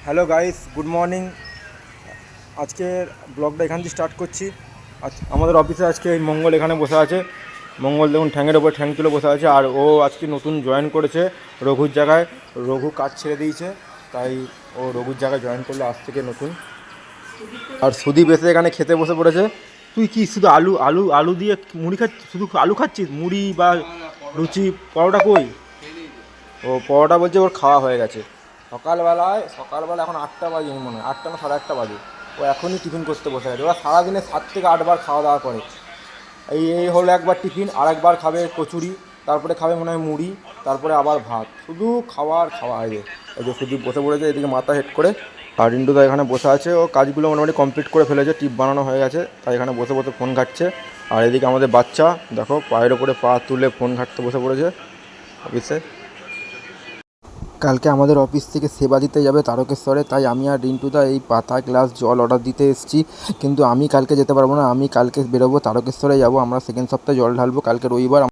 Hello guys, good morning. আজকের ব্লগটা এখান থেকে স্টার্ট করছি। আমাদের অফিসে আজকে এই মঙ্গল এখানে বসে আছে। মঙ্গল দেখুন ঠ্যাঙের ওপর ঠ্যাং তুলে বসে আছে, আর ও আজকে নতুন জয়েন করেছে রঘুর জায়গায়। রঘু কাজ ছেড়ে দিয়েছে, তাই ও রঘুর জায়গায় জয়েন করলো আজ থেকে নতুন। আর সুদীপ এসে এখানে খেতে বসে পড়েছে। তুই কি শুধু আলু আলু আলু দিয়ে মুড়ি খাচ্ছিস? শুধু আলু খাচ্ছিস? মুড়ি বা লুচি পরোটা কই? ও পরোটা বলছে ওর খাওয়া হয়ে গেছে। সকালবেলা এখন 8টা বাজে, মনে হয় 8টা না 8:30 বাজে। ও এখনই টিফিন করতে বসে গেছে। ওরা সারাদিনে 7 থেকে 8 বার খাওয়া দাওয়া করে। এই হলো একবার টিফিন, আর একবার খাবে কচুরি, তারপরে খাবে মনে হয় মুড়ি, তারপরে আবার ভাত। শুধু খাওয়া এই যে সুদীপ বসে পড়েছে এদিকে মাথা হেড করে। আর ইন্টুদা এখানে বসে আছে, ও কাজগুলো মোটামুটি কমপ্লিট করে ফেলেছে, টিপ বানানো হয়ে গেছে, তাই এখানে বসে বসে ফোন ঘাঁটছে। আর এদিকে আমাদের বাচ্চা দেখো পায়ের ওপরে পা তুলে ফোন ঘাঁটতে বসে পড়েছে অফিসে। কালকে আমাদের অফিস থেকে সেবা দিতে যাবে তারকেশ্বরে, তাই আমি আর রিন্টুদা এই পাতা গ্লাস জল অর্ডার দিতে এসেছি। কিন্তু আমি কালকে যেতে পারবো না, আমি কালকে বেরোবো, তারকেশ্বরে যাব। আমরা সেকেন্ড সপ্তাহে জল ঢালবো কালকে রবিবার।